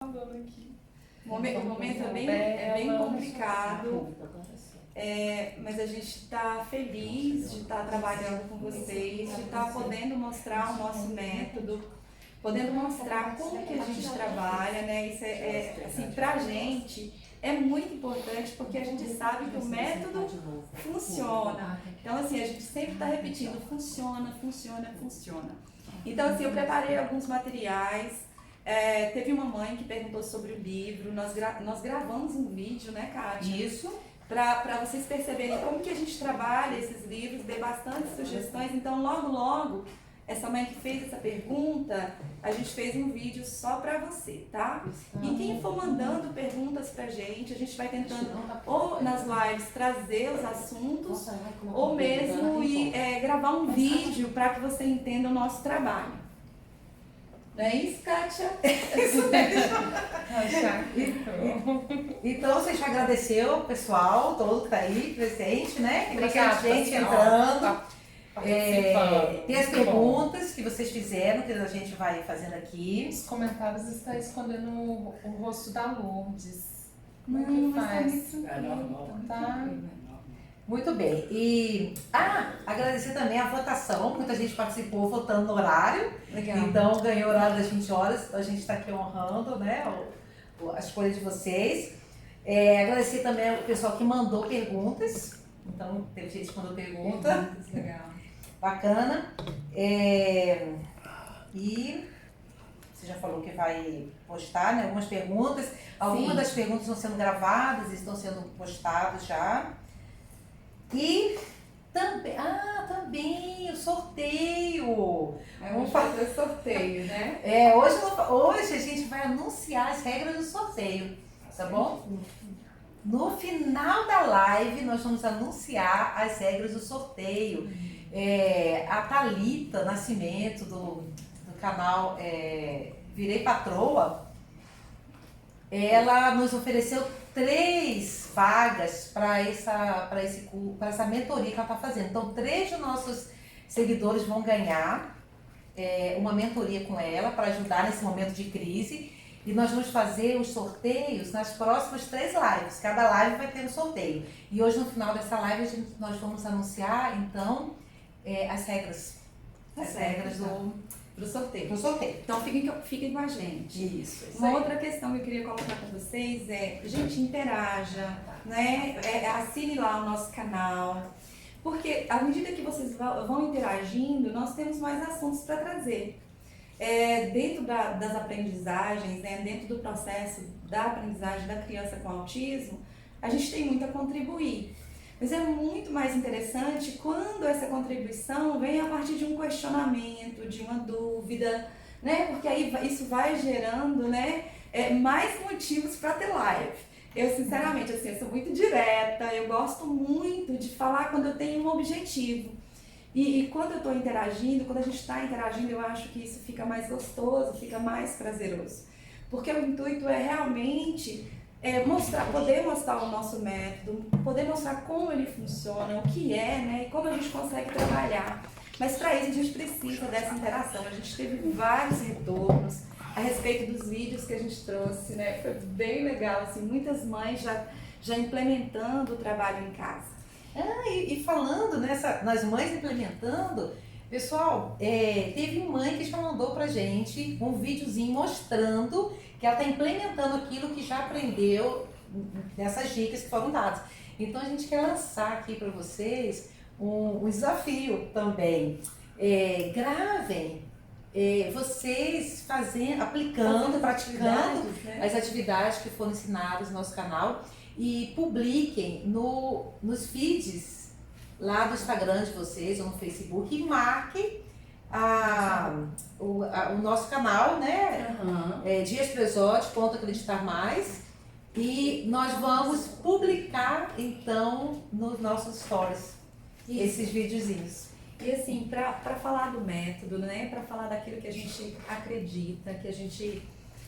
falando aqui. O momento é bem complicado, mas a gente está feliz de estar trabalhando com vocês, de estar podendo mostrar o nosso método, podendo mostrar como que a gente trabalha, né? Isso assim, pra gente é muito importante porque a gente sabe que o método funciona. Então, assim, a gente sempre está repetindo, funciona, funciona, funciona. Então, assim, eu preparei alguns materiais. Teve uma mãe que perguntou sobre o livro, nós gravamos um vídeo, né, Kátia? Isso. Para vocês perceberem como que a gente trabalha esses livros, dei bastante sugestões, então logo, essa mãe que fez essa pergunta, a gente fez um vídeo só para você, tá? E quem for mandando perguntas pra gente, a gente vai tentando ou nas lives trazer os assuntos, ou mesmo gravar um vídeo para que você entenda o nosso trabalho. Não é isso, Kátia? Então, você já agradeceu o pessoal todo que está aí presente, né? Tem bastante gente entrando. Tem as perguntas que vocês fizeram, que a gente vai fazendo aqui. Os comentários estão escondendo o rosto da Lourdes. Como que faz? É normal. Tá. Muito bem. E agradecer também a votação. Muita gente participou votando no horário. Legal. Então ganhou o horário das 20 horas. A gente está aqui honrando, né, a escolha de vocês. Agradecer também ao pessoal que mandou perguntas. Então teve gente que mandou pergunta. Legal. Bacana. E você já falou que vai postar, né, algumas perguntas. Algumas das perguntas estão sendo gravadas e estão sendo postadas já. E também o sorteio. Vamos fazer sorteio, né? Hoje a gente vai anunciar as regras do sorteio, tá bom? No final da live nós vamos anunciar as regras do sorteio. A Thalita Nascimento do canal Virei Patroa, ela nos ofereceu 3 vagas para essa mentoria que ela está fazendo. Então, 3 dos nossos seguidores vão ganhar uma mentoria com ela para ajudar nesse momento de crise. E nós vamos fazer os sorteios nas próximas 3 lives. Cada live vai ter um sorteio. E hoje, no final dessa live, nós vamos anunciar, então, as regras. As regras do sorteio. Do sorteio. Então fiquem com a gente. Isso. Uma outra questão que eu queria colocar para vocês gente, interaja, né? Assine lá o nosso canal. Porque à medida que vocês vão interagindo, nós temos mais assuntos para trazer. Dentro das aprendizagens, né? Dentro do processo da aprendizagem da criança com autismo, a gente tem muito a contribuir. Mas é muito mais interessante quando essa contribuição vem a partir de um questionamento, de uma dúvida, né? Porque aí isso vai gerando, né, mais motivos para ter live. Eu, sinceramente, assim, eu sou muito direta, eu gosto muito de falar quando eu tenho um objetivo. E quando eu estou interagindo, quando a gente está interagindo, eu acho que isso fica mais gostoso, fica mais prazeroso. Porque o intuito é realmente poder mostrar o nosso método, poder mostrar como ele funciona, o que né, e como a gente consegue trabalhar. Mas para isso a gente precisa dessa interação. A gente teve vários retornos a respeito dos vídeos que a gente trouxe, né? Foi bem legal, assim, muitas mães já implementando o trabalho em casa. E falando nas mães implementando, pessoal, teve mãe que já mandou pra gente um videozinho mostrando que ela está implementando aquilo que já aprendeu nessas dicas que foram dadas. Então a gente quer lançar aqui para vocês um desafio também. Gravem vocês aplicando, praticando as atividades que foram ensinadas no nosso canal e publiquem nos feeds lá do Instagram de vocês ou no Facebook e marquem o nosso canal, né? Dias Presote, ponto acreditar mais, e nós vamos publicar então nos nossos stories esses videozinhos. E assim, para falar do método, né? Para falar daquilo que a gente acredita, que a gente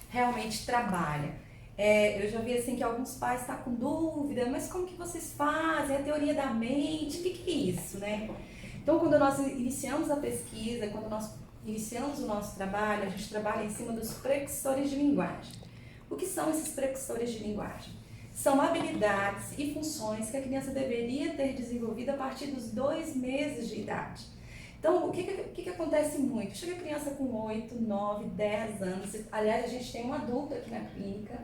realmente trabalha. Eu já vi assim que alguns pais estão com dúvida, mas como que vocês fazem? A teoria da mente, o que é isso, né? Então, quando nós iniciamos a pesquisa, quando nós iniciamos o nosso trabalho, a gente trabalha em cima dos precursores de linguagem. que são esses precursores de linguagem? São habilidades e funções que a criança deveria ter desenvolvido a partir dos 2 meses de idade. Então, o que acontece muito? Chega a criança com 8, 9, 10 anos, aliás, a gente tem um adulto aqui na clínica,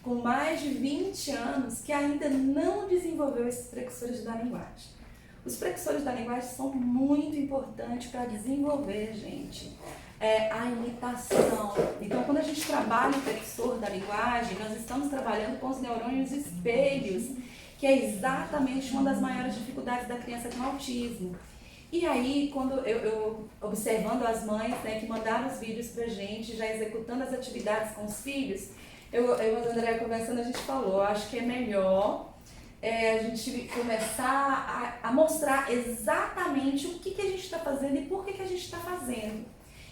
com mais de 20 anos, que ainda não desenvolveu esses precursores da linguagem. Os precursores da linguagem são muito importantes para desenvolver, gente, a imitação. Então, quando a gente trabalha o precursor da linguagem, nós estamos trabalhando com os neurônios espelhos, que é exatamente uma das maiores dificuldades da criança com autismo. E aí, quando eu observando as mães, né, que mandaram os vídeos pra gente, já executando as atividades com os filhos, eu e a Andréia conversando, a gente falou, acho que é melhor a gente começar a mostrar exatamente o que a gente está fazendo e por que a gente está fazendo.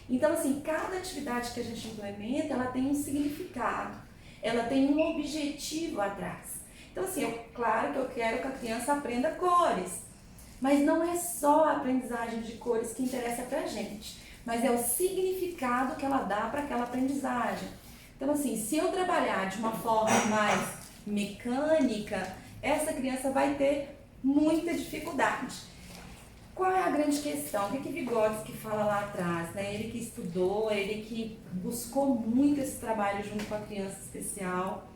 Então, assim, cada atividade que a gente implementa, ela tem um significado, ela tem um objetivo atrás. Então, assim, claro que eu quero que a criança aprenda cores, mas não é só a aprendizagem de cores que interessa pra gente, mas é o significado que ela dá para aquela aprendizagem. Então, assim, se eu trabalhar de uma forma mais mecânica, essa criança vai ter muita dificuldade. Qual é a grande questão? O que Vygotsky fala lá atrás, né? Ele que estudou, ele que buscou muito esse trabalho junto com a criança especial,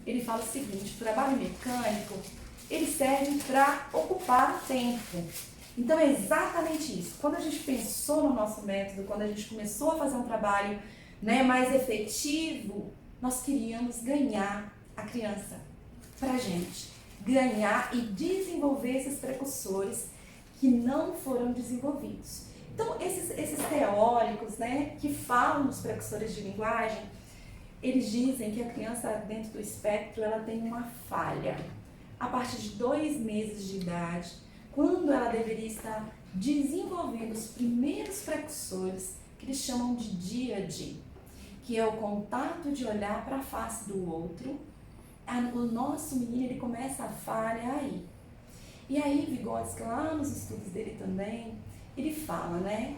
ele fala o seguinte: o trabalho mecânico, ele serve para ocupar o tempo. Então é exatamente isso. Quando a gente pensou no nosso método, quando a gente começou a fazer um trabalho, né, mais efetivo, nós queríamos ganhar a criança pra gente. Ganhar e desenvolver esses precursores que não foram desenvolvidos. Então esses teóricos, né, que falam dos precursores de linguagem, eles dizem que a criança dentro do espectro ela tem uma falha. A partir de 2 meses de idade, quando ela deveria estar desenvolvendo os primeiros precursores, que eles chamam de díade, que é o contato de olhar para a face do outro, o nosso menino ele começa a falha aí. E aí Vygotsky, lá nos estudos dele também, ele fala, né,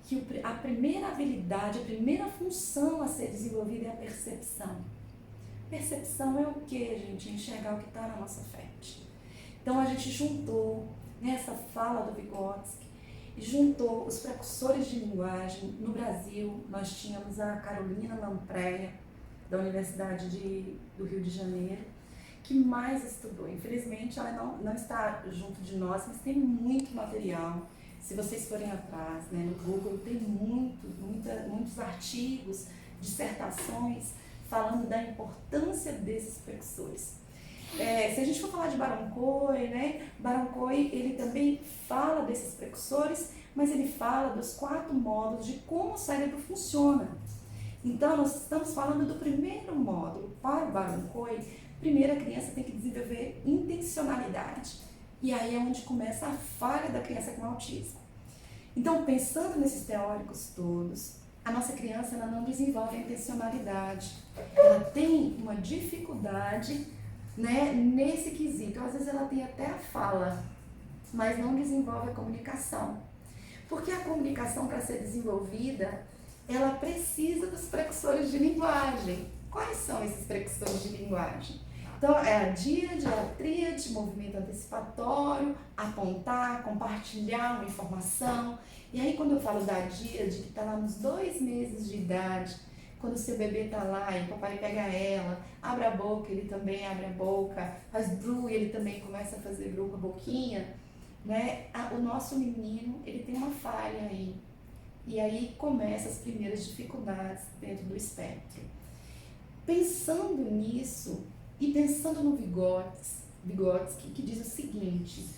que a primeira habilidade, a primeira função a ser desenvolvida é a percepção. Percepção é o que, gente? Enxergar o que está na nossa frente. Então a gente juntou nessa fala do Vygotsky, juntou os precursores de linguagem. No Brasil, nós tínhamos a Carolina Lampreia, da Universidade do Rio de Janeiro, que mais estudou. Infelizmente, ela não está junto de nós, mas tem muito material. Se vocês forem atrás, né, no Google, tem muitos artigos, dissertações, falando da importância desses precursores. Se a gente for falar de Baron Cohen, né, Baron Cohen, ele também fala desses precursores, mas ele fala dos 4 módulos de como o cérebro funciona. Então, nós estamos falando do primeiro módulo. Para o Baron Cohen, primeiro a criança tem que desenvolver intencionalidade. E aí é onde começa a falha da criança com autismo. Então, pensando nesses teóricos todos, a nossa criança ela não desenvolve a intencionalidade. Ela tem uma dificuldade, né, nesse quesito. Às vezes ela tem até a fala, mas não desenvolve a comunicação. Porque a comunicação, para ser desenvolvida, ela precisa dos precursores de linguagem. Quais são esses precursores de linguagem? Então, é a díade, a tríade, movimento antecipatório, apontar, compartilhar uma informação. E aí, quando eu falo da díade, que está lá nos 2 meses de idade, quando o seu bebê está lá e o papai pega ela, abre a boca, ele também abre a boca, faz bru e ele também começa a fazer bru com a boquinha, né? O nosso menino, ele tem uma falha aí. E aí começam as primeiras dificuldades dentro do espectro. Pensando nisso, e pensando no Vygotsky, que diz o seguinte: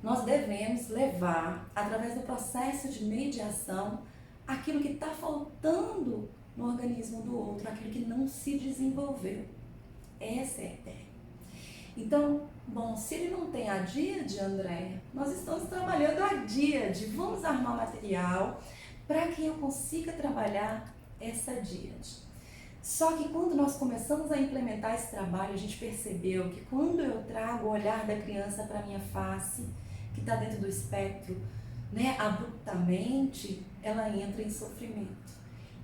nós devemos levar, através do processo de mediação, aquilo que está faltando no organismo do outro, aquilo que não se desenvolveu. Essa é a ideia. Então, bom, se ele não tem a díade, Andréia, nós estamos trabalhando a díade. Vamos armar material para que eu consiga trabalhar essa díade. Só que quando nós começamos a implementar esse trabalho, a gente percebeu que quando eu trago o olhar da criança para a minha face, que está dentro do espectro, né, abruptamente, ela entra em sofrimento.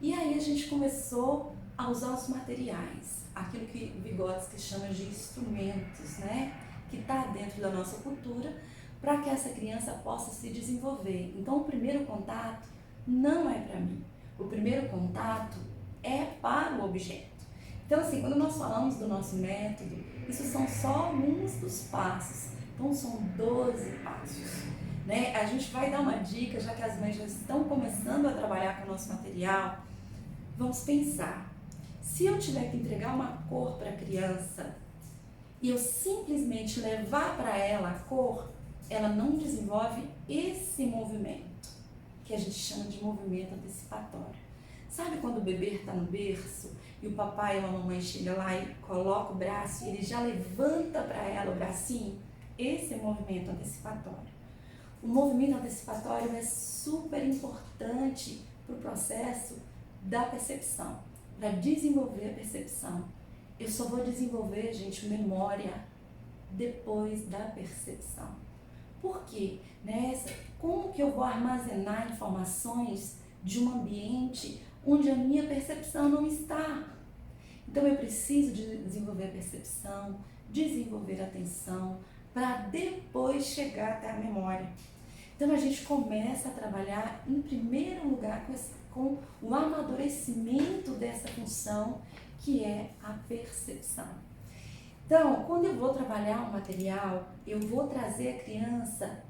E aí a gente começou a usar os materiais, aquilo que Vygotsky chama de instrumentos, né? Que está dentro da nossa cultura, para que essa criança possa se desenvolver. Então, o primeiro contato não é para mim. O primeiro contato é para o objeto. Então, assim, quando nós falamos do nosso método, isso são só alguns dos passos. Então, são 12 passos. Né? A gente vai dar uma dica, já que as mães já estão começando a trabalhar com o nosso material. Vamos pensar. Se eu tiver que entregar uma cor para a criança e eu simplesmente levar para ela a cor, ela não desenvolve esse movimento, que a gente chama de movimento antecipatório. Sabe quando o bebê está no berço e o papai ou a mamãe chega lá e coloca o braço e ele já levanta para ela o bracinho? Esse é o movimento antecipatório. O movimento antecipatório é super importante para o processo da percepção, para desenvolver a percepção. Eu só vou desenvolver, gente, memória depois da percepção. Por quê? Como que eu vou armazenar informações de um ambiente onde a minha percepção não está? Então eu preciso de desenvolver a percepção, desenvolver a atenção, para depois chegar até a memória. Então a gente começa a trabalhar em primeiro lugar com o amadurecimento dessa função, que é a percepção. Então, quando eu vou trabalhar um material, eu vou trazer a criança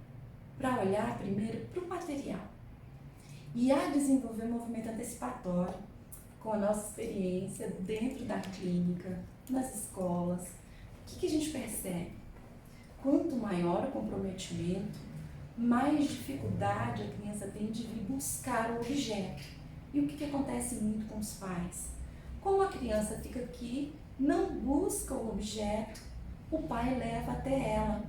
para olhar primeiro para o material e a desenvolver movimento antecipatório com a nossa experiência dentro da clínica, nas escolas. O que a gente percebe? Quanto maior o comprometimento, mais dificuldade a criança tem de vir buscar o objeto. E o que acontece muito com os pais? Como a criança fica aqui, não busca o objeto, o pai leva até ela.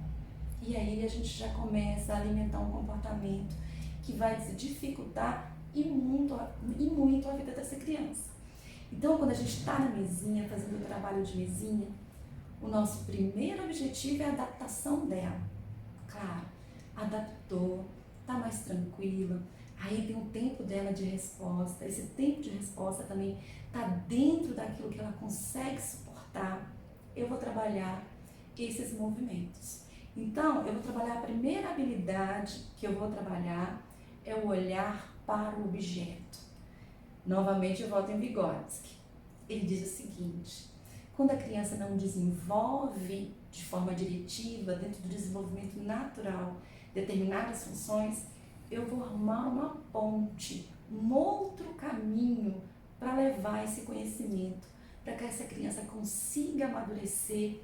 E aí a gente já começa a alimentar um comportamento que vai dificultar e muito a vida dessa criança. Então, quando a gente está na mesinha, fazendo o trabalho de mesinha, o nosso primeiro objetivo é a adaptação dela. Claro, adaptou, está mais tranquila, aí tem um tempo dela de resposta, esse tempo de resposta também está dentro daquilo que ela consegue suportar. Eu vou trabalhar esses movimentos. Então, eu vou trabalhar a primeira habilidade que eu vou trabalhar é o olhar para o objeto. Novamente eu volto em Vygotsky. Ele diz o seguinte: quando a criança não desenvolve de forma diretiva, dentro do desenvolvimento natural, determinadas funções, eu vou arrumar uma ponte, um outro caminho para levar esse conhecimento, para que essa criança consiga amadurecer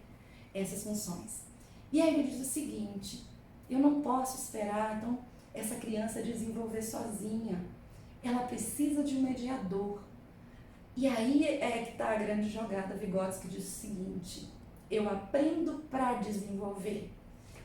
essas funções. E aí ele diz o seguinte: eu não posso esperar, então, essa criança desenvolver sozinha. Ela precisa de um mediador. E aí é que está a grande jogada. Vygotsky diz o seguinte: eu aprendo para desenvolver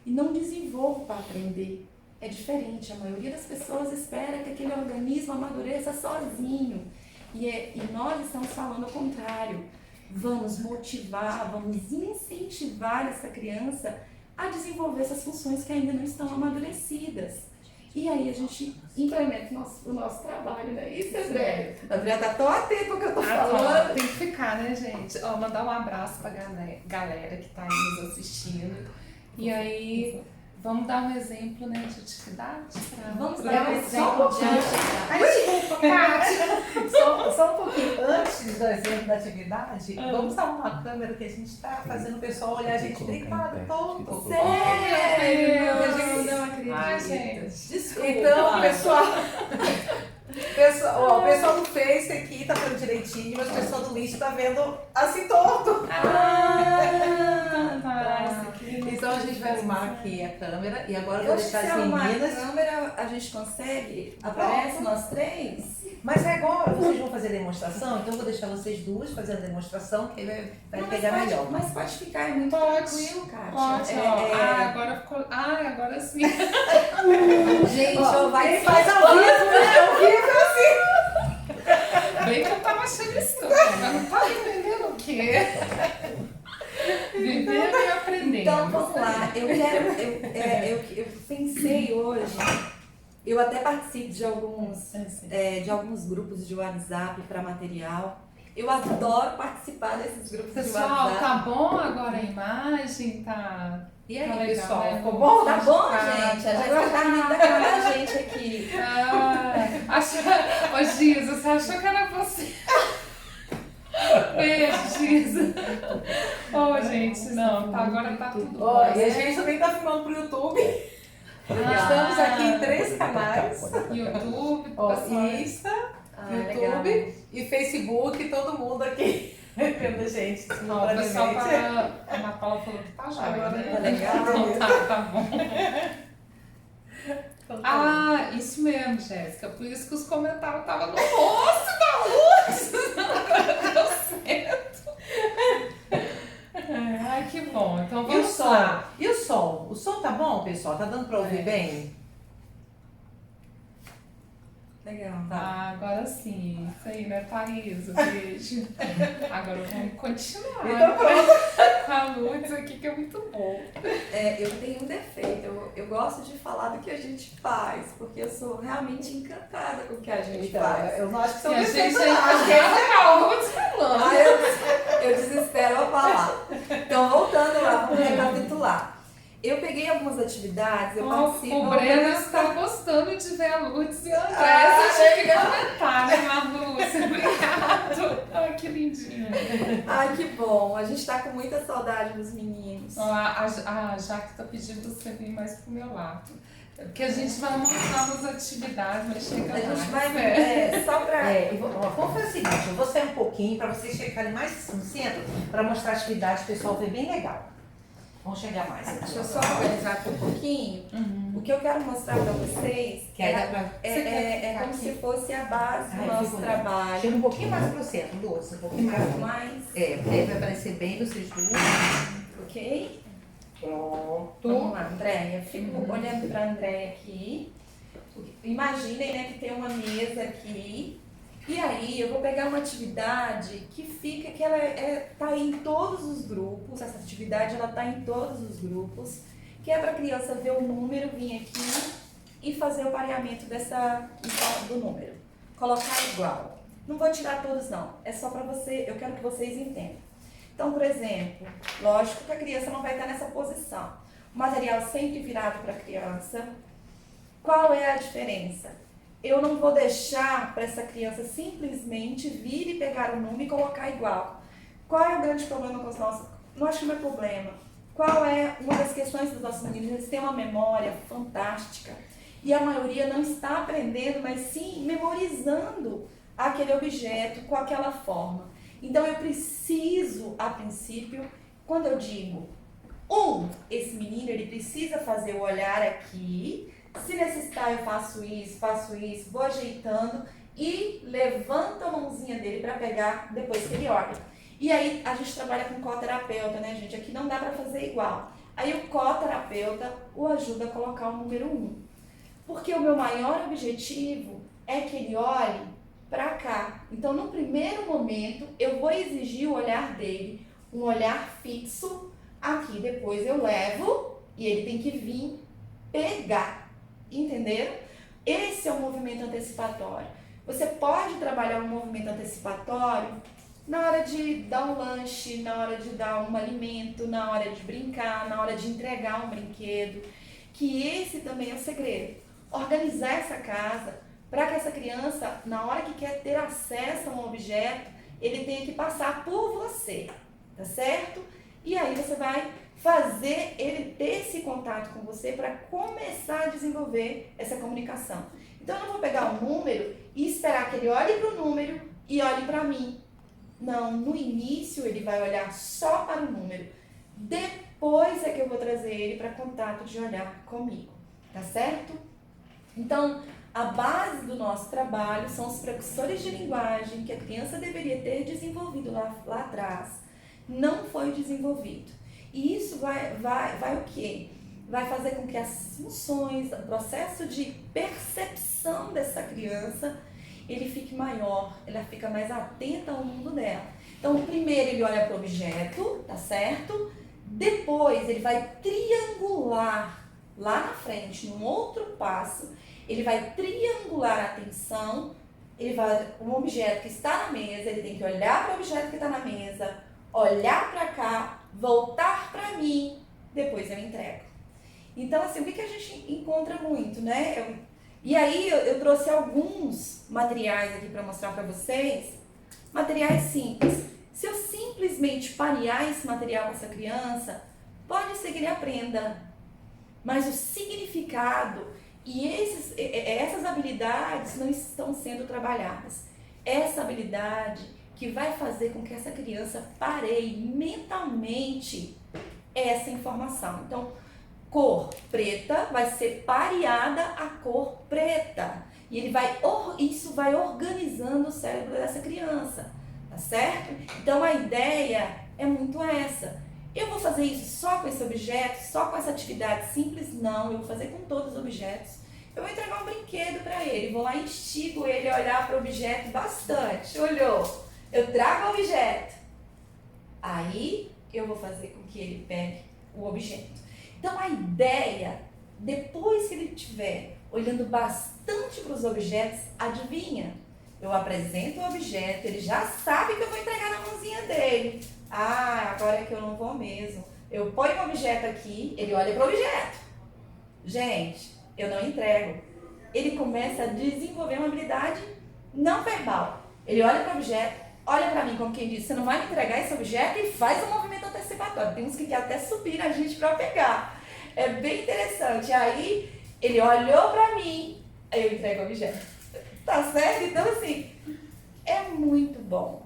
e não desenvolvo para aprender. É diferente, a maioria das pessoas espera que aquele organismo amadureça sozinho. E nós estamos falando ao contrário. Vamos motivar, vamos incentivar essa criança a desenvolver essas funções que ainda não estão amadurecidas. E aí a gente implementa o nosso trabalho, né? Isso, André. A André tá tão atenta ao que eu tô falando. Tem que ficar, né, gente? Ó, mandar um abraço pra galera que tá aí nos assistindo. E aí, vamos dar um exemplo, né, de atividade? Vamos dar um exemplo de atividade. Ai, desculpa, Kátia. Só um pouquinho antes do exemplo da atividade, vamos dar uma câmera que a gente está fazendo o pessoal olhar a gente deitado todo. Sério? Eu não acredito. Ai, gente. Desculpa. Então, o pessoal do Face aqui tá vendo direitinho, mas o pessoal do lixo tá vendo assim torto. Então a gente vai arrumar aqui a câmera e agora eu vou deixar as meninas. A câmera a gente consegue? Aparece nós três? Mas agora vocês vão fazer demonstração, então eu vou deixar vocês duas fazendo a demonstração, que aí vai pegar melhor. Mas pode ficar, é muito Pode. tranquilo, Kátia. Pode, ó. Agora ficou. Agora sim. Gente, vai faz ao vivo, né? Ao vivo assim. Bem que eu tava achando isso, mas não tava entendendo o quê? Vivendo e aprendendo. Então vamos lá, eu pensei hoje, eu até participo de alguns grupos de WhatsApp para material, Eu adoro participar desses grupos de Pessoal, WhatsApp. tá bom agora a imagem? Tá. E aí, Tá legal, pessoal, né? ficou bom? Tá bom, Tá. gente? A gente tá rindo da cara da gente aqui. Ô, Giza, você achou que era você? Beijo, Giza. Ô, gente, não, tá, agora tá tudo bom. Ó, e a gente também tá filmando pro YouTube. Estamos aqui em 3 canais. YouTube, Ó, pessoal. Insta, legal. YouTube e Facebook, todo mundo aqui vendo a gente. Não, o pessoal tá. A Ana Paula falou que tá jóia, Agora né? tá legal. Então tá bom. Ah, isso mesmo, Jéssica. Por isso que os comentários estavam no rosto da luz. Deu certo. Ai, que bom. Então E o vamos som? lá. E o som? O som tá bom, pessoal? Tá dando pra ouvir bem? Legal. Ah, agora sim. Isso aí, né, Thaís? Beijo. Agora vamos continuar. Então pronto. Com a luz aqui, que é muito bom. Eu tenho um defeito, eu gosto de falar do que a gente faz, porque eu sou realmente encantada com o que a gente faz. Eu não acho que são E a gente defeitos, ainda não. Acho que é tá luz falando. Eu desespero a falar. Então, voltando lá, vamos recapitular. Eu peguei algumas atividades, eu participo... O Breno está gostando de ver a Lutz e a André. Você tinha que comentar, né, Marlúcia? Obrigado. Ai, que lindinho. Ai, que bom. A gente tá com muita saudade dos meninos. Ó, a Jaque tá pedindo você vir mais pro meu lado. Porque a gente vai mostrar as atividades, mas chega A mais. gente vai... só pra... Vamos fazer o seguinte, eu vou sair um pouquinho para vocês chegarem mais no centro para mostrar a atividade, o pessoal ver bem legal. Vamos chegar mais aqui. Deixa eu só organizar aqui um pouquinho. O que eu quero mostrar pra vocês Que aí dá pra... é como se fosse a base do nosso trabalho. Chega um pouquinho mais pro centro, Lúcia, um pouquinho mais. Mais, Porque aí vai aparecer bem vocês duas. ok? Pronto. Vamos lá, Andréia. Fico olhando pra Andréia aqui. Imaginem, né, que tem uma mesa aqui. E aí eu vou pegar uma atividade que ela tá aí em todos os grupos. Essa atividade ela tá em todos os grupos, que é para a criança ver o número, vir aqui e fazer o pareamento do número. Colocar igual. Não vou tirar todos não, é só para você, eu quero que vocês entendam. Então, por exemplo, lógico que a criança não vai estar nessa posição. O material sempre virado para a criança. Qual é a diferença? Eu não vou deixar para essa criança simplesmente vir e pegar o número e colocar igual. Qual é o grande problema com os nossos... Não acho que não é problema. Qual é uma das questões dos nossos meninos? Eles têm uma memória fantástica. E a maioria não está aprendendo, mas sim memorizando aquele objeto com aquela forma. Então eu preciso, a princípio, quando eu digo esse menino ele precisa fazer o olhar aqui. Se necessitar, eu faço isso, vou ajeitando e levanto a mãozinha dele para pegar depois que ele olha. E aí a gente trabalha com coterapeuta, né, gente? Aqui não dá para fazer igual. Aí o coterapeuta o ajuda a colocar o número 1. Porque o meu maior objetivo é que ele olhe para cá. Então, no primeiro momento, eu vou exigir o olhar dele, um olhar fixo aqui. Depois eu levo e ele tem que vir pegar. Entenderam? Esse é o movimento antecipatório. Você pode trabalhar um movimento antecipatório na hora de dar um lanche, na hora de dar um alimento, na hora de brincar, na hora de entregar um brinquedo. Que esse também é o segredo. Organizar essa casa para que essa criança, na hora que quer ter acesso a um objeto, ele tenha que passar por você, tá certo? E aí você vai fazer ele ter esse contato com você para começar a desenvolver essa comunicação. Então eu não vou pegar um número e esperar que ele olhe para o número e olhe para mim. Não, no início ele vai olhar só para o número. Depois é que eu vou trazer ele para contato de olhar comigo, tá certo? Então, a base do nosso trabalho são os precursores de linguagem que a criança deveria ter desenvolvido lá atrás. Não foi desenvolvido. E isso vai o quê? Vai fazer com que as funções, o processo de percepção dessa criança, ele fique maior, ela fica mais atenta ao mundo dela. Então, primeiro ele olha para o objeto, tá certo? Depois ele vai triangular lá na frente, num outro passo, ele vai triangular a atenção ele vai, um objeto que está na mesa, ele tem que olhar para o objeto que está na mesa, olhar para cá, voltar para mim, depois eu entrego. Então, assim, o que a gente encontra muito, né? E aí eu trouxe alguns materiais aqui para mostrar para vocês, materiais simples. Se eu simplesmente parear esse material com essa criança, pode ser que ele aprenda, mas o significado e essas habilidades não estão sendo trabalhadas. Essa habilidade que vai fazer com que essa criança pareie mentalmente essa informação. Então, cor preta vai ser pareada a cor preta. E isso vai organizando o cérebro dessa criança, tá certo? Então, a ideia é muito essa. Eu vou fazer isso só com esse objeto, só com essa atividade simples? Não, eu vou fazer com todos os objetos. Eu vou entregar um brinquedo para ele, vou lá e instigo ele a olhar para o objeto bastante. Olhou, eu trago o objeto. Aí eu vou fazer com que ele pegue o objeto. Então a ideia, depois que ele estiver olhando bastante para os objetos, adivinha? Eu apresento o objeto, ele já sabe que eu vou entregar na mãozinha dele. Ah, agora é que eu não vou mesmo. Eu ponho o objeto aqui, ele olha para o objeto. Gente, eu não entrego. Ele começa a desenvolver uma habilidade não verbal. Ele olha para o objeto, olha para mim como quem diz, você não vai me entregar esse objeto, e faz um movimento antecipatório. Tem uns que querem até subir na gente para pegar. É bem interessante. Aí ele olhou para mim, aí eu entrego o objeto. Tá certo? Então assim, é muito bom.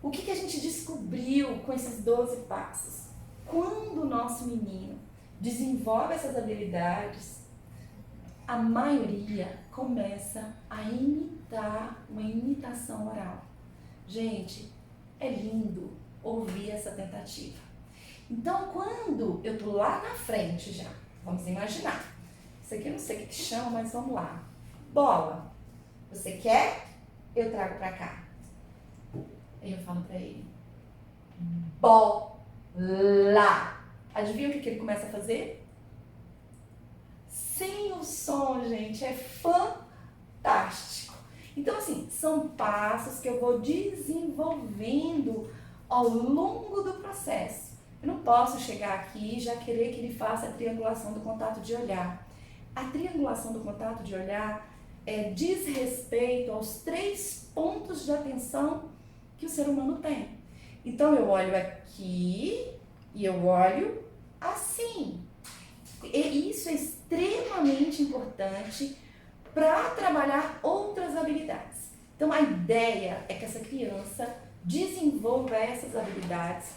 O que a gente descobriu com esses 12 passos? Quando o nosso menino desenvolve essas habilidades, a maioria começa a imitar uma imitação oral. Gente, é lindo ouvir essa tentativa. Então, quando eu tô lá na frente já, vamos imaginar. Isso aqui eu não sei o que chama, mas vamos lá. Bola. Você quer? Eu trago pra cá. Aí eu falo pra ele, bola. Adivinha o que ele começa a fazer? Sem o som, gente, é fantástico. Então, assim, são passos que eu vou desenvolvendo ao longo do processo. Eu não posso chegar aqui e já querer que ele faça a triangulação do contato de olhar. A triangulação do contato de olhar diz respeito aos 3 pontos de atenção que o ser humano tem. Então eu olho aqui e eu olho assim. E isso é extremamente importante para trabalhar outras habilidades. Então a ideia é que essa criança desenvolva essas habilidades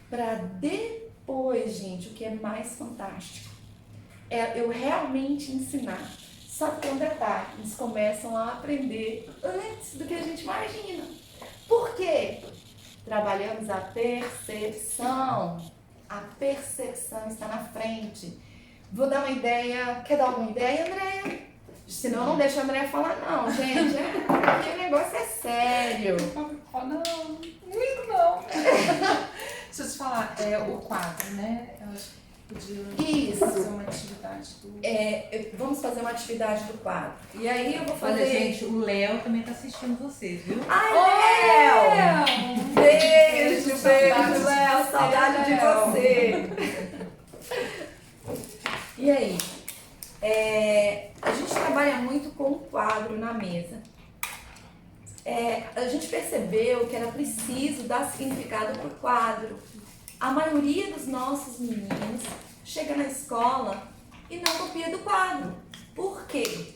para depois, gente, o que é mais fantástico é eu realmente ensinar. Só que tem um detalhe, eles começam a aprender antes do que a gente imagina. Por quê? Trabalhamos a percepção. A percepção está na frente. Vou dar uma ideia. Quer dar alguma ideia, Andréia? Senão não deixa a Andréia falar, não, gente. Porque o negócio é sério. Não, muito não. Deixa eu te falar, o quadro, né? Eu acho que podia fazer uma atividade do... Vamos fazer uma atividade do quadro. E aí eu vou fazer... Olha, gente, o Léo também tá assistindo vocês, viu? Ai, Léo! Beijo, Léo! Saudade de você! E aí? A gente trabalha muito com o quadro na mesa. A gente percebeu que era preciso dar significado para o quadro. A maioria dos nossos meninos chega na escola e não copia do quadro. Por quê?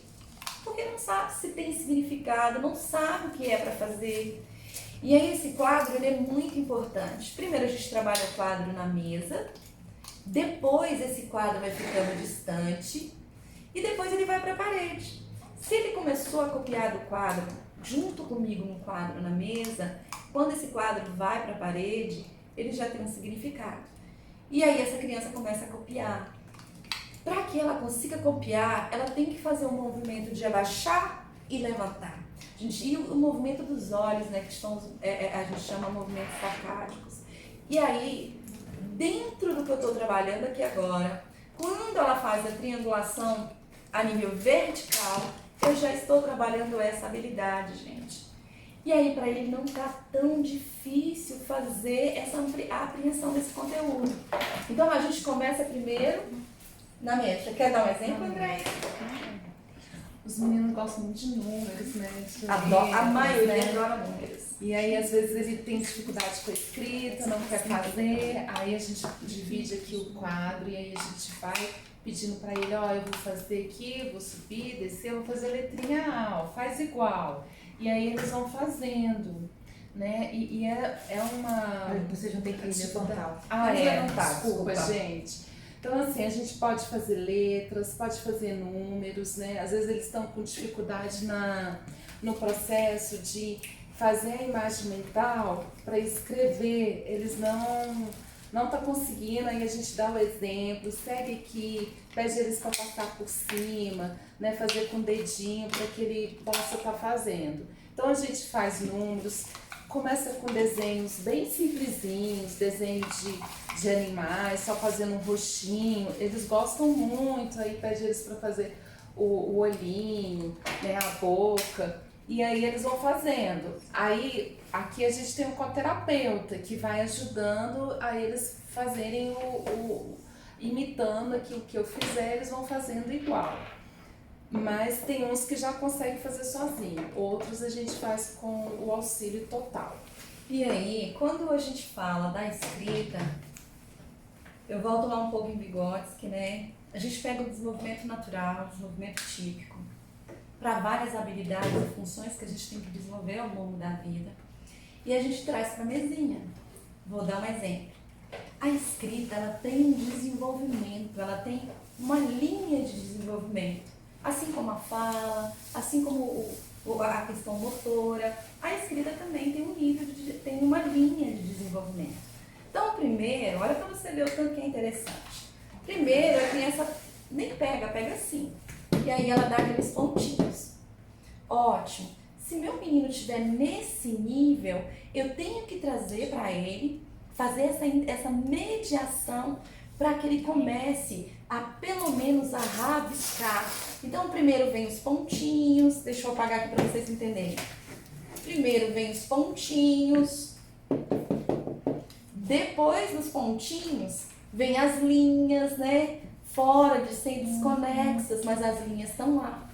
Porque não sabe se tem significado, não sabe o que é para fazer. E aí esse quadro ele é muito importante. Primeiro a gente trabalha o quadro na mesa, depois esse quadro vai ficando distante e depois ele vai para a parede. Se ele começou a copiar do quadro junto comigo no quadro na mesa, quando esse quadro vai para a parede, ele já tem um significado. E aí essa criança começa a copiar. Para que ela consiga copiar, ela tem que fazer um movimento de abaixar e levantar. E o movimento dos olhos, né, que estão, a gente chama movimentos sacádicos. E aí, dentro do que eu estou trabalhando aqui agora, quando ela faz a triangulação a nível vertical, eu já estou trabalhando essa habilidade, gente. E aí, para ele não tá tão difícil fazer essa apreensão desse conteúdo. Então, a gente começa primeiro na métrica. Quer dar um exemplo, André? Os meninos gostam muito de números, né? A maioria adora números. E aí, às vezes, ele tem dificuldade com a escrita, não quer fazer. Aí a gente divide aqui o quadro e aí a gente vai pedindo para ele, ó, eu vou fazer aqui, vou subir, descer, eu vou fazer a letrinha A, ó, faz igual. E aí eles vão fazendo, né? E é uma... Vocês não tem que levantar. Desculpa, gente. Então, assim, a gente pode fazer letras, pode fazer números, né? Às vezes eles estão com dificuldade no processo de fazer a imagem mental para escrever. Eles não tá conseguindo, aí a gente dá o exemplo, segue aqui, pede eles para passar por cima, né? Fazer com o dedinho para que ele possa estar fazendo. Então, a gente faz números, começa com desenhos bem simplesinhos, desenhos de animais, só fazendo um rostinho. Eles gostam muito, aí pede eles para fazer o olhinho, né, a boca, e aí eles vão fazendo. Aí aqui a gente tem um coterapeuta que vai ajudando a eles fazerem imitando aqui o que eu fizer, eles vão fazendo igual. Mas tem uns que já conseguem fazer sozinho, outros a gente faz com o auxílio total. E aí, quando a gente fala da escrita, eu volto lá um pouco em Vygotsky, né? A gente pega o desenvolvimento natural, o desenvolvimento típico, para várias habilidades e funções que a gente tem que desenvolver ao longo da vida, e a gente traz para a mesinha. Vou dar um exemplo. A escrita, ela tem um desenvolvimento, ela tem uma linha de desenvolvimento. Assim como a fala, assim como a questão motora, a escrita também tem um nível, tem uma linha de desenvolvimento. Então, primeiro, olha para você ver o tanto que é interessante. Primeiro, a criança nem pega assim. E aí ela dá aqueles pontinhos. Ótimo. Se meu menino estiver nesse nível, eu tenho que trazer para ele, fazer essa mediação para que ele comece a pelo menos a rabiscar. Então, primeiro vem os pontinhos, deixa eu apagar aqui para vocês entenderem. Primeiro vem os pontinhos, depois dos pontinhos vem as linhas, né? Fora de serem desconexas, mas as linhas estão lá.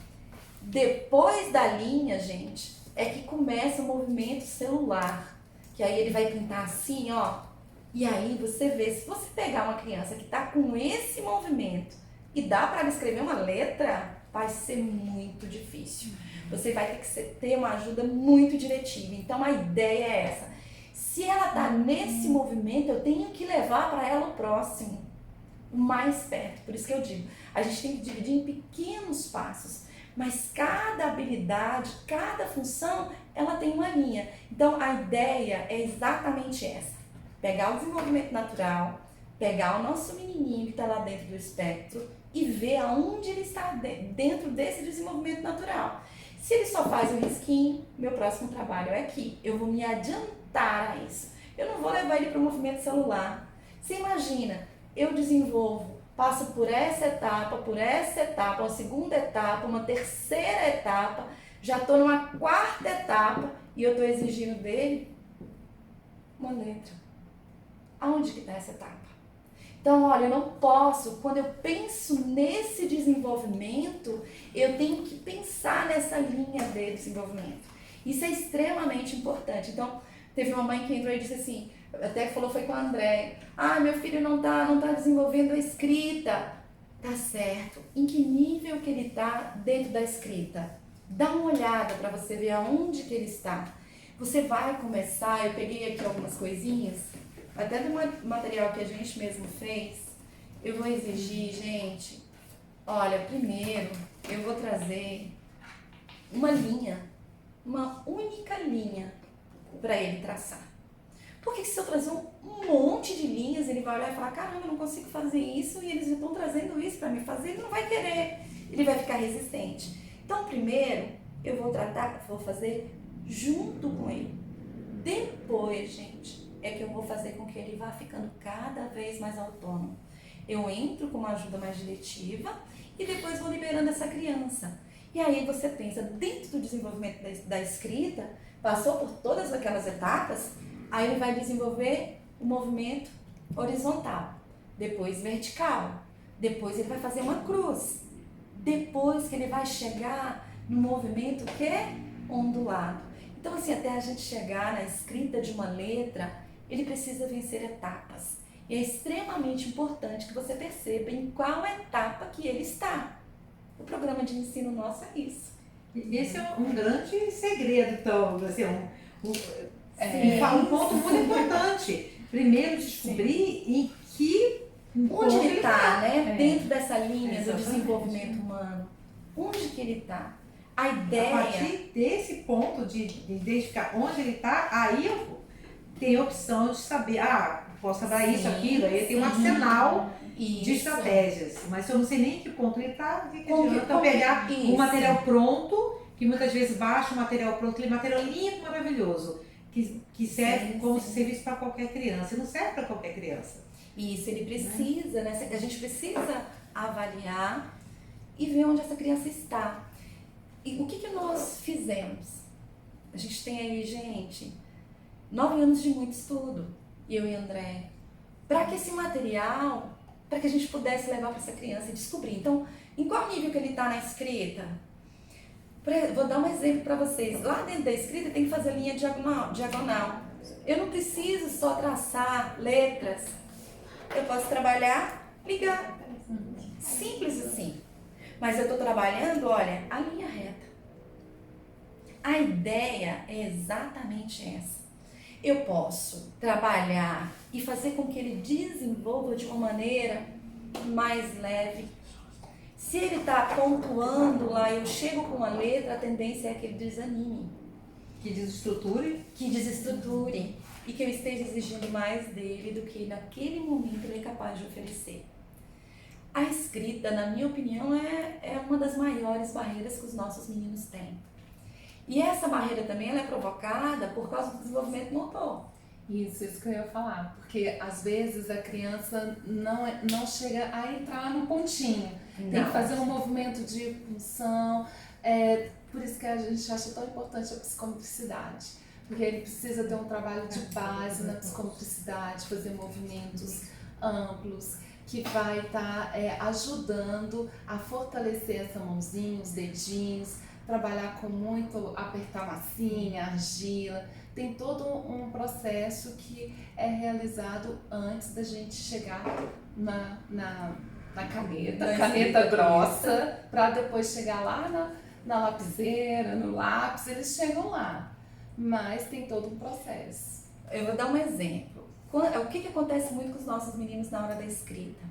Depois da linha, gente, é que começa o movimento celular, que aí ele vai pintar assim, ó. E aí você vê, se você pegar uma criança que está com esse movimento e dá para ela escrever uma letra, vai ser muito difícil. Você vai ter que ter uma ajuda muito diretiva. Então a ideia é essa. Se ela está nesse movimento, eu tenho que levar para ela o próximo, o mais perto. Por isso que eu digo, a gente tem que dividir em pequenos passos. Mas cada habilidade, cada função, ela tem uma linha. Então a ideia é exatamente essa. Pegar o desenvolvimento natural, pegar o nosso menininho que está lá dentro do espectro e ver aonde ele está dentro desse desenvolvimento natural. Se ele só faz um risquinho, meu próximo trabalho é aqui. Eu vou me adiantar a isso. Eu não vou levar ele para o movimento celular. Você imagina, eu desenvolvo, passo por essa etapa, uma segunda etapa, uma terceira etapa, já estou numa quarta etapa e eu estou exigindo dele uma letra. Aonde que está essa etapa? Então, olha, eu não posso, quando eu penso nesse desenvolvimento, eu tenho que pensar nessa linha de desenvolvimento. Isso é extremamente importante. Então, teve uma mãe que entrou e disse assim, até falou, foi com a André, meu filho não tá desenvolvendo a escrita. Tá certo. Em que nível que ele está dentro da escrita? Dá uma olhada para você ver aonde que ele está. Você vai começar, eu peguei aqui algumas coisinhas, até do material que a gente mesmo fez, eu vou exigir, gente, olha, primeiro eu vou trazer uma linha, uma única linha para ele traçar. Porque se eu trazer um monte de linhas, ele vai olhar e falar, caramba, eu não consigo fazer isso e eles já estão trazendo isso para me fazer, ele não vai querer, ele vai ficar resistente. Então, primeiro, eu vou fazer junto com ele. Depois, gente, é que eu vou fazer com que ele vá ficando cada vez mais autônomo. Eu entro com uma ajuda mais diretiva e depois vou liberando essa criança. E aí você pensa, dentro do desenvolvimento da escrita, passou por todas aquelas etapas, aí ele vai desenvolver o movimento horizontal, depois vertical, depois ele vai fazer uma cruz, depois que ele vai chegar no movimento que é ondulado. Então assim, até a gente chegar na escrita de uma letra, ele precisa vencer etapas. E é extremamente importante que você perceba em qual etapa que ele está. O programa de ensino nosso é isso. Esse é um grande segredo, então, assim, um ponto muito importante. Primeiro, descobrir em que onde ele está, né? É. Dentro dessa linha do Exatamente. desenvolvimento humano. Onde que ele está? A A ideia... partir desse ponto de identificar onde ele está, aí eu tenho a opção de saber, posso trabalhar isso, aquilo, aí tem um arsenal de estratégias. Mas se eu não sei nem em que ponto ele está, que adianta eu pegar um material pronto, que muitas vezes baixa o material pronto, aquele material lindo, maravilhoso, que serve como serviço para qualquer criança. E não serve para qualquer criança. Isso, ele precisa, né? A gente precisa avaliar e ver onde essa criança está. E o que nós fizemos? A gente tem aí, gente, 9 anos de muito estudo, eu e André, para que esse material, para que a gente pudesse levar para essa criança e descobrir. Então, em qual nível que ele está na escrita? Vou dar um exemplo para vocês. Lá dentro da escrita tem que fazer linha diagonal. Eu não preciso só traçar letras. Eu posso trabalhar, ligar. Simples assim. Mas eu estou trabalhando, olha, a linha reta. A ideia é exatamente essa. Eu posso trabalhar e fazer com que ele desenvolva de uma maneira mais leve. Se ele está pontuando lá, eu chego com uma letra, a tendência é que ele desanime. Que desestruture. Que desestruture. E que eu esteja exigindo mais dele do que naquele momento ele é capaz de oferecer. A escrita, na minha opinião, é uma das maiores barreiras que os nossos meninos têm. E essa barreira também ela é provocada por causa do desenvolvimento motor. Isso que eu ia falar, porque às vezes a criança não chega a entrar no pontinho. Tem que fazer um movimento de punção, por isso que a gente acha tão importante a psicomotricidade, porque ele precisa ter um trabalho de base na psicomotricidade, fazer movimentos amplos, que vai estar ajudando a fortalecer essa mãozinha, os dedinhos, trabalhar com muito apertar massinha, argila. Tem todo um processo que é realizado antes da gente chegar na caneta grossa, para depois chegar lá na lapiseira, no lápis, eles chegam lá. Mas tem todo um processo. Eu vou dar um exemplo. O que acontece muito com os nossos meninos na hora da escrita?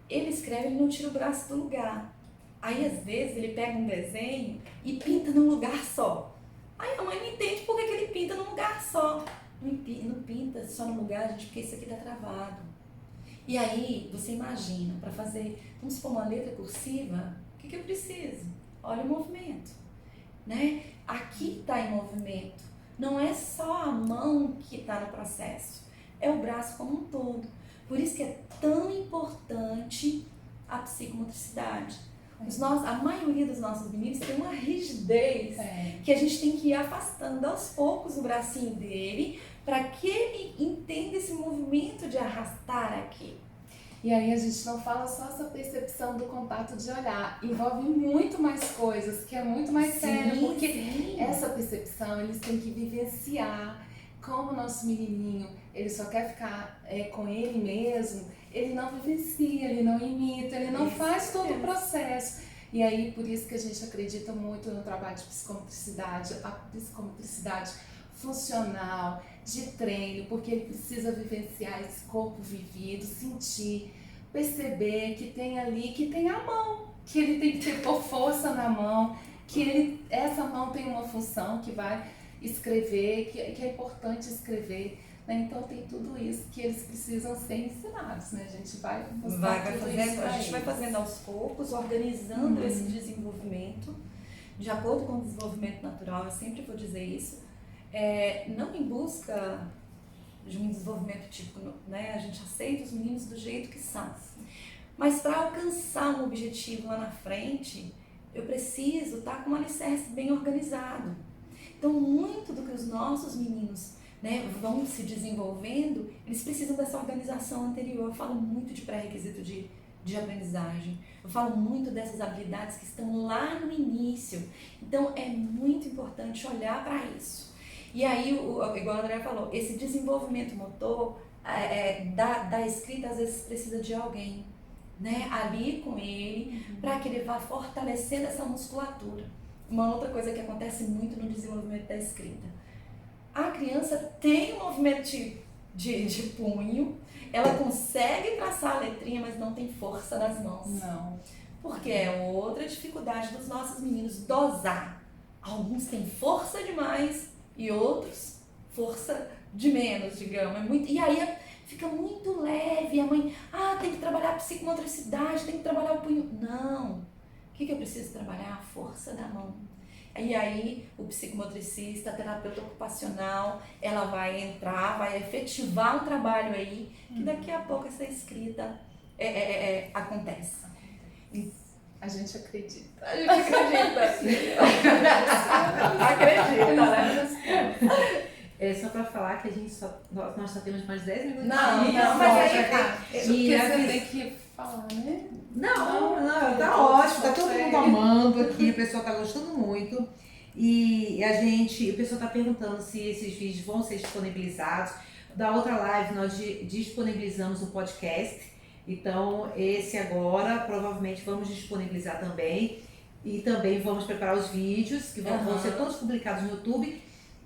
Ele escreve, ele não tira o braço do lugar. Aí, às vezes, ele pega um desenho e pinta num lugar só. Aí a mãe não entende por que ele pinta num lugar só. Não pinta só num lugar, gente, porque isso aqui tá travado. E aí, você imagina, para fazer, vamos supor, uma letra cursiva, o que eu preciso? Olha o movimento, né? Aqui está em movimento. Não é só a mão que está no processo, é o braço como um todo. Por isso que é tão importante a psicomotricidade. A maioria dos nossos meninos tem uma rigidez que a gente tem que ir afastando aos poucos o bracinho dele para que ele entenda esse movimento de arrastar aqui. E aí a gente não fala só essa percepção do contato de olhar, envolve muito mais coisas, que é muito mais sério, porque essa percepção eles têm que vivenciar. Como o nosso menininho, ele só quer ficar com ele mesmo, ele não vivencia, ele não imita, ele não faz todo o processo. E aí, por isso que a gente acredita muito no trabalho de psicomotricidade, a psicomotricidade funcional, de treino, porque ele precisa vivenciar esse corpo vivido, sentir, perceber que tem ali, que tem a mão, que ele tem que pôr força na mão, que essa mão tem uma função que vai escrever, que é importante escrever, né? Então tem tudo isso que eles precisam ser ensinados, né? A gente vai mostrar tudo isso a gente vai fazendo aos poucos, organizando esse desenvolvimento, de acordo com o desenvolvimento natural, eu sempre vou dizer isso, não em busca de um desenvolvimento típico, né? A gente aceita os meninos do jeito que são, mas para alcançar um objetivo lá na frente, eu preciso estar com um alicerce bem organizado. Então, muito do que os nossos meninos, né, vão se desenvolvendo, eles precisam dessa organização anterior. Eu falo muito de pré-requisito de aprendizagem. Eu falo muito dessas habilidades que estão lá no início. Então, é muito importante olhar para isso. E aí, igual a Andrea falou, esse desenvolvimento motor da escrita, às vezes, precisa de alguém, né, ali com ele, para que ele vá fortalecendo essa musculatura. Uma outra coisa que acontece muito no desenvolvimento da escrita. A criança tem um movimento de punho, ela consegue traçar a letrinha, mas não tem força nas mãos. Não. Porque é outra dificuldade dos nossos meninos, dosar. Alguns têm força demais e outros força de menos, digamos. E aí fica muito leve, a mãe, tem que trabalhar a psicomotricidade, tem que trabalhar o punho. Não. O que eu preciso trabalhar? A força da mão. E aí o psicomotricista, a terapeuta ocupacional, ela vai entrar, vai efetivar um trabalho aí, que daqui a pouco essa escrita acontece. A gente acredita. A gente acredita. Acredita, né? É só para falar que nós só temos mais 10 minutos. Não, mas aí tá. Porque você tem que falar, né? Não, tá ótimo, tá todo mundo amando aqui, o pessoal tá gostando muito. E o pessoal tá perguntando se esses vídeos vão ser disponibilizados. Da outra live nós disponibilizamos um podcast, então esse agora provavelmente vamos disponibilizar também. E também vamos preparar os vídeos, que vão ser todos publicados no YouTube.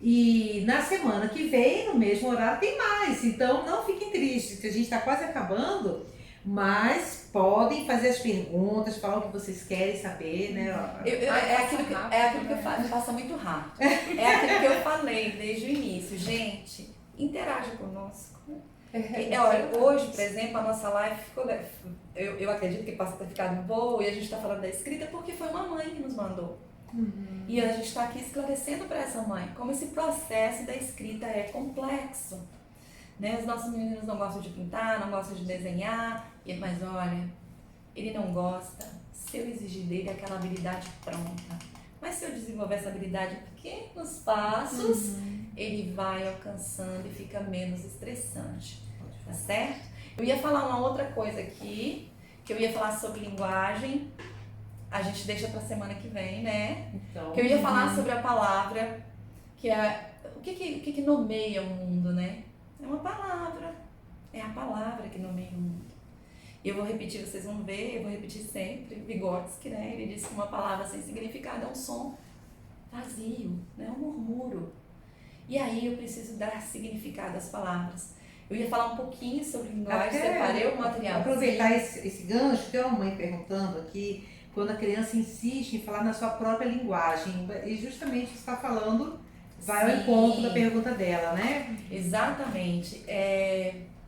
E na semana que vem, no mesmo horário, tem mais. Então não fiquem tristes, que a gente está quase acabando. Mas podem fazer as perguntas, falar o que vocês querem saber, né? É aquilo que eu falo, passa muito rápido. É aquilo que eu falei desde o início. Gente, interaja conosco. Olha, hoje, por exemplo, a nossa live ficou... Eu acredito que possa ter ficado boa e a gente está falando da escrita porque foi uma mãe que nos mandou. E a gente está aqui esclarecendo para essa mãe como esse processo da escrita é complexo. Né? Os nossos meninos não gostam de pintar, não gostam de desenhar, mas olha, ele não gosta se eu exigir dele aquela habilidade pronta. Mas se eu desenvolver essa habilidade em pequenos passos, ele vai alcançando e fica menos estressante. Tá certo? Eu ia falar uma outra coisa aqui, que eu ia falar sobre linguagem. A gente deixa para semana que vem, né? Então, que eu ia falar sobre a palavra, que é o que nomeia o mundo, né? É uma palavra, é a palavra que nomeia o mundo. E eu vou repetir, vocês vão ver, eu vou repetir sempre. Vygotsky, né? Ele disse que uma palavra sem significado é um som vazio, né? Um murmúrio. E aí eu preciso dar significado às palavras. Eu ia falar um pouquinho sobre linguagem, separei o material. Aproveitar esse gancho, tem uma mãe perguntando aqui, quando a criança insiste em falar na sua própria linguagem, e justamente você está falando, vai ao encontro da pergunta dela, né? Exatamente.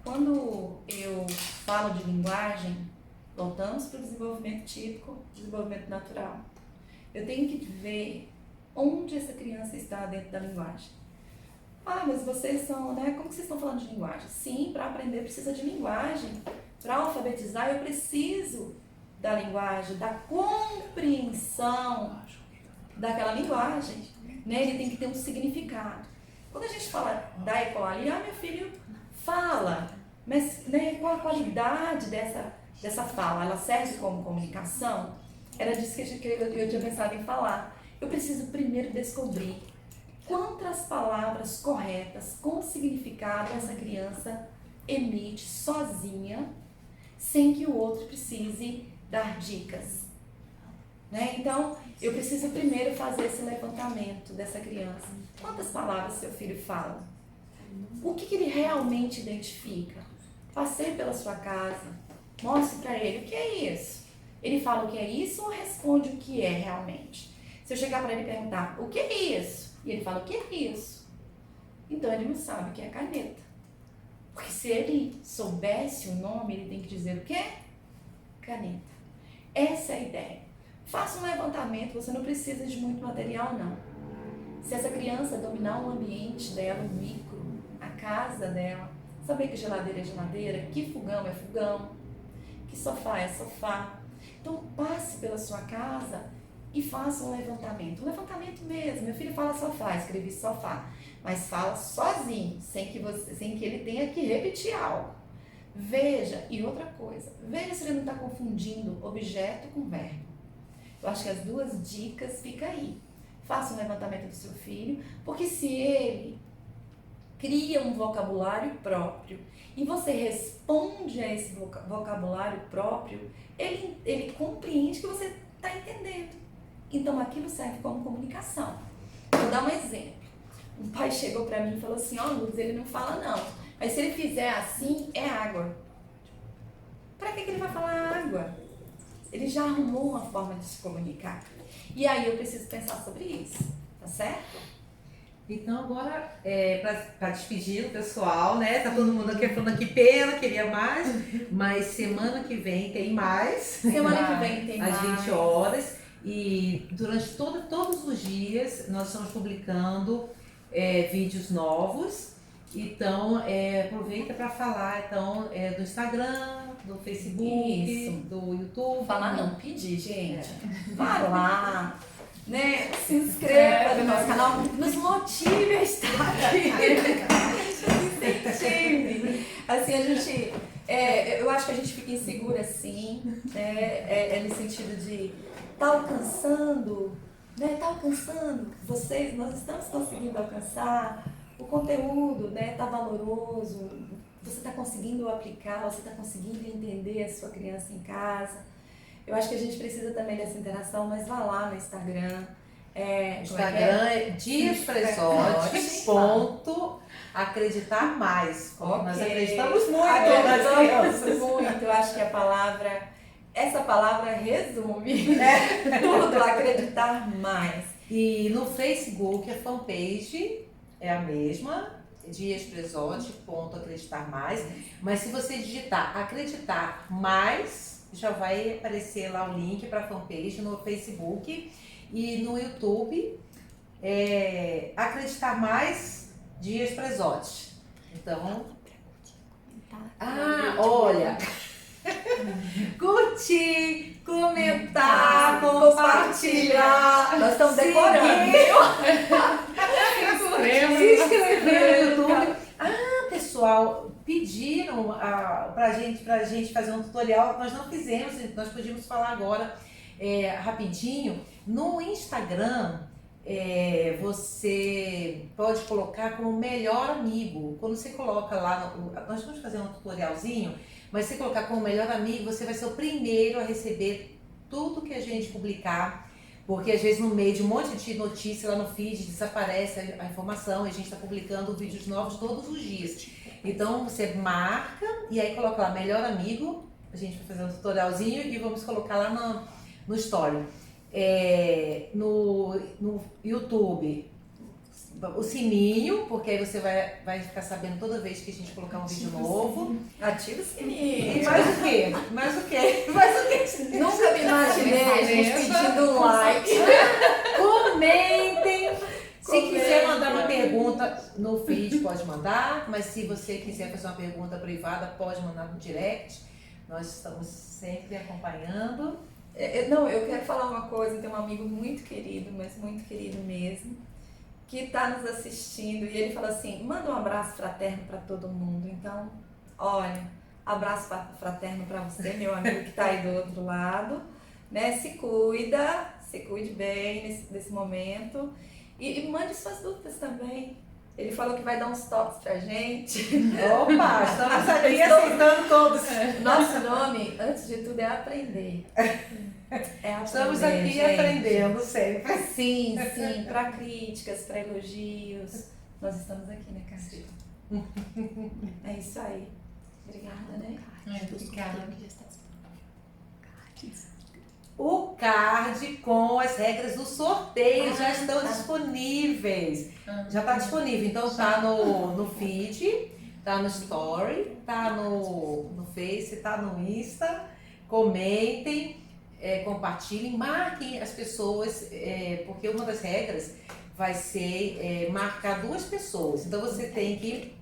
Quando eu falo de linguagem, voltamos para o desenvolvimento típico, desenvolvimento natural. Eu tenho que ver onde essa criança está dentro da linguagem. Mas vocês são, né? Como que vocês estão falando de linguagem? Sim, para aprender precisa de linguagem. Para alfabetizar eu preciso da linguagem, da compreensão daquela linguagem, né? Ele tem que ter um significado. Quando a gente fala da ecolalia, meu filho fala, mas né, qual a qualidade dessa fala? Ela serve como comunicação? Era disso que eu tinha pensado em falar. Eu preciso primeiro descobrir quantas palavras corretas, com significado, essa criança emite sozinha, sem que o outro precise dar dicas. Né? Então, eu preciso primeiro fazer esse levantamento dessa criança. Quantas palavras seu filho fala? O que ele realmente identifica? Passei pela sua casa, mostre para ele o que é isso. Ele fala o que é isso ou responde o que é realmente? Se eu chegar para ele e perguntar o que é isso, e ele fala o que é isso, então ele não sabe o que é caneta. Porque se ele soubesse o nome, ele tem que dizer o que é caneta. Essa é a ideia. Faça um levantamento, você não precisa de muito material, não. Se essa criança dominar o ambiente dela, o micro, a casa dela, saber que geladeira é geladeira, que fogão é fogão, que sofá é sofá. Então passe pela sua casa e faça um levantamento. Um levantamento mesmo. Meu filho fala sofá, escrevi sofá. Mas fala sozinho, sem que ele tenha que repetir algo. Veja, e outra coisa, veja se ele não está confundindo objeto com verbo. Eu acho que as duas dicas ficam aí. Faça um levantamento do seu filho, porque se ele cria um vocabulário próprio e você responde a esse vocabulário próprio, ele compreende que você está entendendo. Então aquilo serve como comunicação. Vou dar um exemplo. Um pai chegou para mim e falou assim, Lourdes, ele não fala não, mas se ele fizer assim, é água. Para que ele vai falar água? Ele já arrumou uma forma de se comunicar. E aí eu preciso pensar sobre isso, tá certo? Então agora, para despedir o pessoal, né? Tá todo mundo aqui falando que pena, queria mais, mas semana que vem tem mais. Semana que vem tem mais. Às 20 horas. E durante todos os dias nós estamos publicando vídeos novos. Então, aproveita para falar então, do Instagram, do Facebook, do YouTube. Falar não, pedir, gente. Vai lá, né? Se inscreva no nosso canal, nos motive a estar aqui. Nos incentive. Assim, a gente, eu acho que a gente fica insegura assim, né? No sentido de tá alcançando, né? Tá alcançando vocês, nós estamos conseguindo alcançar. O conteúdo, né, tá valoroso, você está conseguindo aplicar, você está conseguindo entender a sua criança em casa. Eu acho que a gente precisa também dessa interação, mas vá lá no Instagram. Instagram é Dias Presotti, ponto, acreditar mais. Okay. Nós acreditamos muito nas crianças. Muito, eu acho que essa palavra resume tudo, acreditar mais. E no Facebook, a fanpage é a mesma, Dias Presotti, ponto, acreditar mais. Mas se você digitar acreditar mais, já vai aparecer lá o link para a fanpage no Facebook e no YouTube, acreditar mais, Dias Presotti. Então, olha, curtir, comentar, compartilhar. Nós estamos decorando. Se inscrever no YouTube. Pessoal, pediram pra gente fazer um tutorial. Nós não fizemos, nós podíamos falar agora rapidinho. No Instagram, você pode colocar como melhor amigo. Quando você coloca lá, nós vamos fazer um tutorialzinho, mas se você colocar como melhor amigo, você vai ser o primeiro a receber tudo que a gente publicar. Porque às vezes no meio de um monte de notícia lá no feed desaparece a informação e a gente está publicando vídeos novos todos os dias. Então você marca e aí coloca lá melhor amigo, a gente vai fazer um tutorialzinho e vamos colocar lá no story. No YouTube, o sininho, porque aí você vai ficar sabendo toda vez que a gente colocar um vídeo novo. Ativa o sininho. E mais o quê? Mais o quê? Nunca me imaginei a gente pedindo um like. Comentem. Se quiser mandar uma pergunta no feed, pode mandar. Mas se você quiser fazer uma pergunta privada, pode mandar no direct. Nós estamos sempre acompanhando. Eu quero falar uma coisa. Tem um amigo muito querido, mas muito querido mesmo, que está nos assistindo e ele fala assim, manda um abraço fraterno para todo mundo. Então, olha, abraço fraterno para você, meu amigo que está aí do outro lado, né? Se cuide bem nesse momento e mande suas dúvidas também. Ele falou que vai dar uns toques pra gente. Opa, estamos aqui aceitando todos. Nosso nome, antes de tudo, é aprender. Estamos aqui gente. Aprendendo sempre. Sim, para críticas, para elogios. Nós estamos aqui, né, Cássio? É isso aí. Obrigada, né? Obrigada. O card com as regras do sorteio já estão disponíveis. Já está disponível. Então tá no feed, tá no story, tá no Face, tá no Insta. Comentem, compartilhem, marquem as pessoas, porque uma das regras vai ser marcar 2 pessoas. Então você tem que...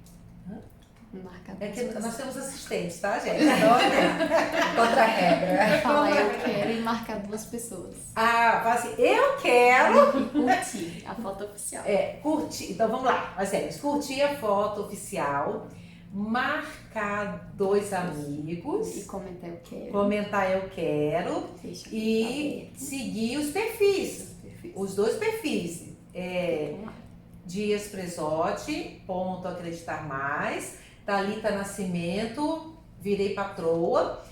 Marcar É duas que pessoas. nós temos assistentes, tá, gente? Então, contra a regra. Falar eu quero e marcar 2 pessoas. Ah, fala assim, eu quero E curtir a foto oficial. curtir. Então vamos lá, mas sério, curtir a foto oficial, marcar 2 E amigos, comentar eu quero. comentar eu quero Deixa e seguir os perfis, os 2 perfis. Dias Presotti, ponto acreditar mais, Thalita Nascimento, virei patroa.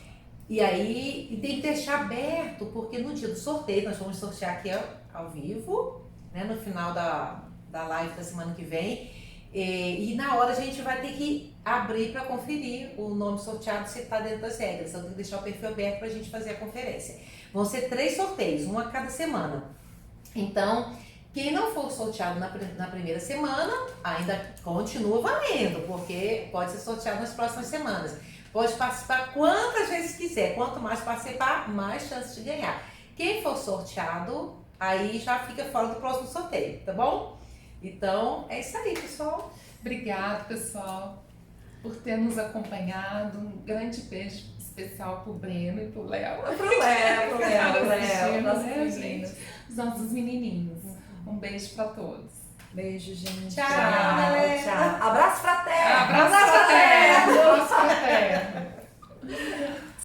E aí tem que deixar aberto, porque no dia do sorteio, nós vamos sortear aqui ao vivo, né, no final da live da semana que vem. E na hora a gente vai ter que abrir para conferir o nome sorteado se está dentro das regras. Então tem que deixar o perfil aberto para a gente fazer a conferência. Vão ser 3 sorteios, um a cada semana. Então, quem não for sorteado na primeira semana, ainda continua valendo, porque pode ser sorteado nas próximas semanas. Pode participar quantas vezes quiser. Quanto mais participar, mais chances de ganhar. Quem for sorteado, aí já fica fora do próximo sorteio, tá bom? Então, é isso aí, pessoal. Obrigada, pessoal, por ter nos acompanhado. Um grande beijo especial pro Breno e pro Léo. Pro Léo, Assistindo, nossos né, meninos. gente? Os nossos menininhos. Um beijo pra todos. Beijo, gente. Tchau, galera. Tchau. Abraço pra